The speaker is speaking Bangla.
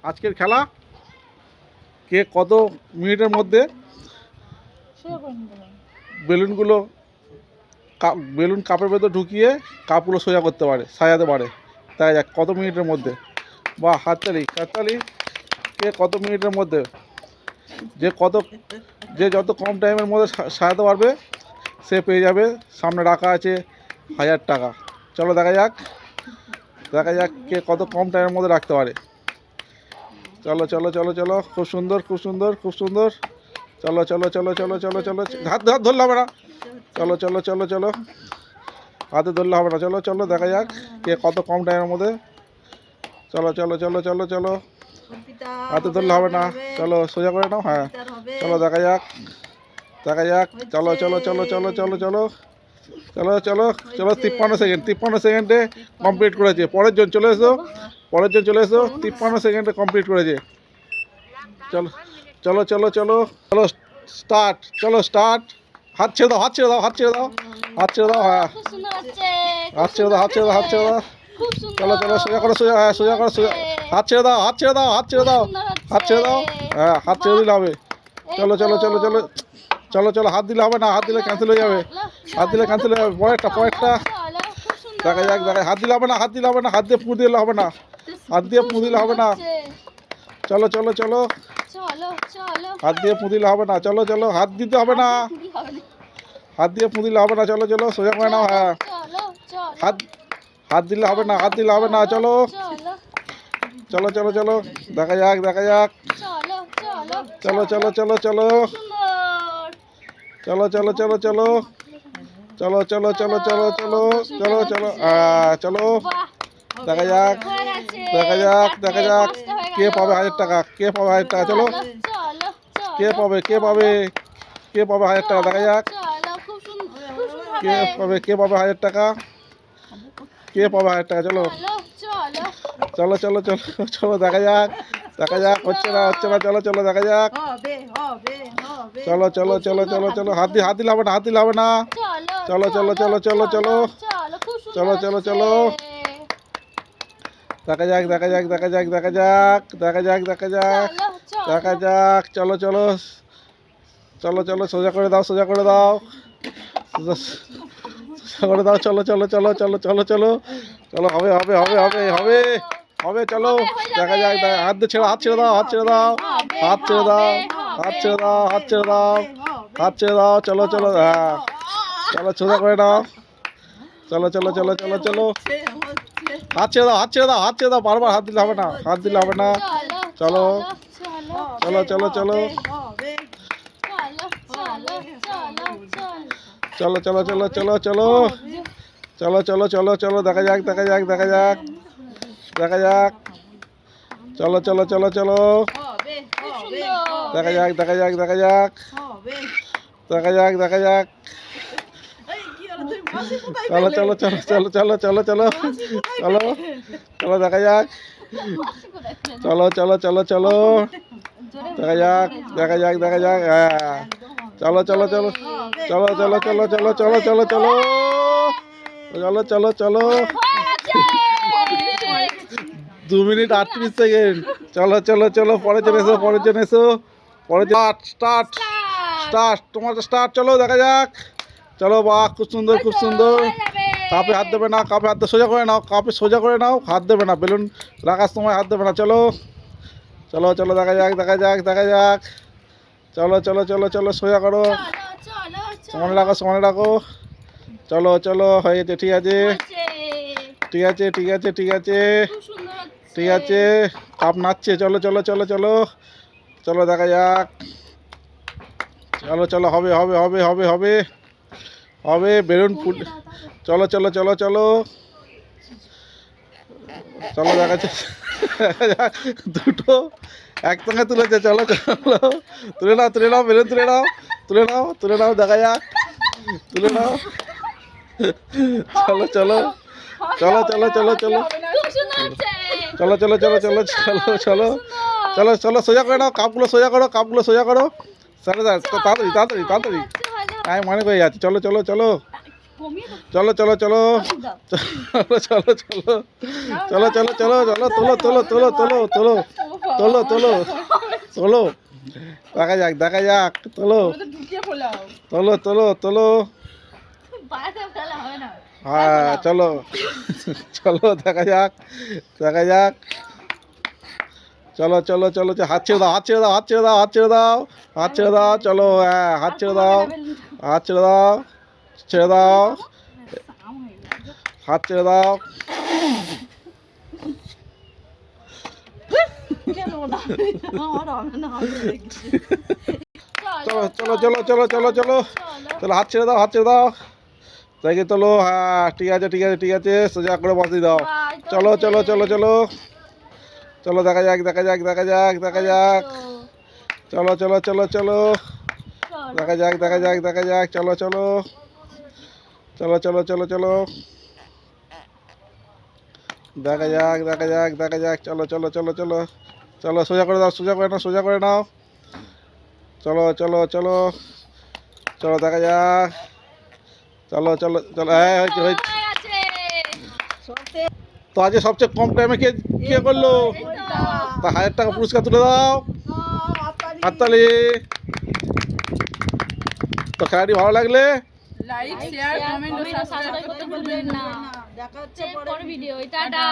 আজকের খেলা কে কত মিনিটের মধ্যে বেলুনগুলো বেলুন কাপের ভেতর ঢুকিয়ে কাপগুলো সোজা করতে পারে, সাজাতে পারে। তাই যাক কত মিনিটের মধ্যে। বাহ, হাততালি হাততালি। কে কত মিনিটের মধ্যে যে যত কম টাইমের মধ্যে সাজাতে পারবে সে পেয়ে যাবে। সামনে রাখা আছে 1000 টাকা। চলো দেখা যাক কে কত কম টাইমের মধ্যে রাখতে পারে। চলো চলো চলো চলো, খুব সুন্দর খুব সুন্দর খুব সুন্দর। চলো চলো চলো চলো চলো চলো, হাত ধরলে হবে না। চলো চলো চলো চলো, হাতে ধরলে হবে না। চলো চলো দেখা যাক কে কত কম টাইমের মধ্যে। চলো চলো চলো চলো চলো, হাতে ধরলে হবে না। চলো সোজা করে নাও। হ্যাঁ চলো দেখা যাক চলো চলো চলো চলো চলো চলো চলো চলো চলো। 53 সেকেন্ডে কমপ্লিট করেছে। পরের জন চলে এসো 53 সেকেন্ডে কমপ্লিট করেছে। চলো চলো চলো চলো চলো স্টার্ট। চলো স্টার্ট। হাত ছেড়ে দাও, হাত ছেড়ে দাও, হাত ছেড়ে দাও, হাত ছেড়ে দাও। হ্যাঁ হাত ছেড়ে দাও, হাত ছেড়ে দাও, হাত ছেড়ে দাও। চলো চলো সোজা করো, সোজা। হ্যাঁ সোজা করো, সোজা। হাত ছেড়ে দাও, হাত ছেড়ে দাও, হাত ছেড়ে দাও, হাত ছেড়ে দাও। হ্যাঁ হাত ছেড়ে দিলে হবে। চলো চলো চলো চলো চলো চলো, হাত দিলে হবে না, হাত দিলে ক্যান্সেল হয়ে যাবে, হাত দিলে ক্যান্সেল হয়ে যাবে। পরেরটা দেখা যাক হাত দিলে হবে না, হাত দিলে হবে না, হাত দিয়ে পুঁ দিলে হবে না, হাত দিয়ে পুঁ দিলে হবে না। চলো চলো চলো, হাত দিয়ে পুঁ দিলে হবে না। চলো চলো, হাত দিতে হবে না, হাত দিয়ে পুঁ দিলে হবে না। চলো চলো সোজা করে নাও। হ্যাঁ হাত দিলে হবে না, হাত দিলে হবে না। চলো চলো চলো চলো দেখা যাক চলো চলো চলো চলো চলো চলো চলো চলো চলো চলো চলো চলো চলো চলো চলো চলো দেখা যাক কে পাবে 1000 টাকা, কে পাবে 1000 টাকা। চলো কে পাবে 1000 টাকা। দেখা যাক কে পাবে 1000 টাকা, কে পাবে 1000 টাকা। চলো চলো চলো চলো চলো দেখা যাক হচ্ছে না। চলো চলো দেখা যাক। চলো চলো চলো চলো চলো, হাত দিলে হবে না, হাত দিলে হবে না। চলো চলো চলো চলো চলো চলো চলো চলো দেখা যাক। চলো চলো চলো চলো সোজা করে দাও, সোজা করে দাও, সোজা করে দাও। চলো চলো চলো চলো চলো চলো চলো, হবে হবে হবে হবে হবে হবে। চলো দেখা যাক। হাত দিয়ে ছেড়ে, হাত ছেড়ে দাও, হাত ছেড়ে দাও, হাত ছেড়ে দাও, হাত ছেড়ে দাও, হাত ছেড়ে দাও, হাত ছেড়ে দাও। চলো চলো হ্যাঁ চলো সোজা করে দাও। চলো চলো চলো চলো চলো, হাত ছেড়ে দাও, হাত ছেড়ে দাও, হাত ছেড়ে দাও। বারবার হাত দিলে হবে না, হাত দিলে হবে না। চলো চলো চলো চলো চলো চলো চলো চলো চলো চলো চলো চলো চলো দেখা যাক চলো চলো চলো চলো দেখা যাক চলো চলো চলো চলো চলো চলো চলো চলো চলো দেখা যাক। চলো চলো চলো চলো দেখা যাক হ্যাঁ চলো চলো চলো চলো চলো চলো চলো চলো চলো চলো চলো চলো চলো 2 মিনিট 38 সেকেন্ড। চলো চলো চলো পরের জন এসো স্টার্ট তোমার স্টার্ট। চলো দেখা যাক। চলো বাহ, খুব সুন্দর খুব সুন্দর। কাপে হাত দেবে না, কাপে হাত সোজা করে নাও, কাপে সোজা করে নাও, হাত দেবে না, বেলুন রাখার সময় হাত দেবে না। চলো চলো চলো দেখা যাক চলো চলো চলো চলো সোজা করো, সমানে রাখো। চলো চলো হয়ে গেছে। ঠিক আছে ঠিক আছে ঠিক আছে ঠিক আছে ঠিক আছে, কাপ নাচছে। চলো চলো চলো চলো চলো দেখা যাক। চলো চলো হবে হবে হবে হবে হবে হবে বেলুন ফুট। চলো চলো চলো চলো চলো দেখা যাক দুটো একসঙ্গে তুলেছে। চলো চলো তুলে নাও বেলুন তুলে নাও দেখা যাক, তুলে নাও। চলো চলো চলো চলো চলো চলো চলো চলো চলো চলো চলো চলো চলো চলো সোজা করে নাও, কাপগুলো সোজা করো, তাড়াতাড়ি আমি মনে করে যাচ্ছি। চলো চলো চলো চলো চলো চলো চলো চলো চলো চলো চলো চলো চলো তোলো তোলো তোলো তোলো, দেখা যাক দেখা যাক, তোলো তোলো তোলো তোলো। হ্যাঁ চলো চলো দেখা যাক দেখা যাক, চলো চলো চলো হাত ছেড়ে দাও হাত ছেড়ে দাও হাত ছেড়ে দাও হাত ছেড়ে দাও হাত ছেড়ে দাও, চলো হ্যাঁ হাত ছেড়ে দাও হাত ছেড়ে দাও ছেড়ে দাও হাত ছেড়ে দাও। চলো চলো চলো চলো চলো চলো চলো, হাত ছেড়ে দাও হাত ছেড়ে দাও, দেখে তোলো, হ্যাঁ ঠিক আছে ঠিক আছে ঠিক আছে, সোজা করে বসিয়ে দাও। চলো চলো চলো চলো চলো, দেখা যাক দেখা যাক দেখা যাক দেখা যাক, চলো চলো চলো চলো, দেখা যাক দেখা যাক দেখা যাক, চলো চলো চলো চলো চলো চলো, দেখা যাক দেখা যাক দেখা যাক, চলো চলো চলো চলো চলো, সোজা করে দাও সোজা করে নাও সোজা করে নাও, চলো চলো চলো চলো, দেখা যাক, চলো চলো চলো, হ্যাঁ হয়েছে হয়েছে। তো আজকে সবচেয়ে কম টাইমে কে কে করলো? তা 1000 টাকা পুরস্কার তুলে দাও, হাততালি। তো খেলাটি ভালো লাগলে লাইক শেয়ার কমেন্ট ও সাবস্ক্রাইব করতে ভুলবেন না। দেখা হচ্ছে পরের ভিডিও। টাটা।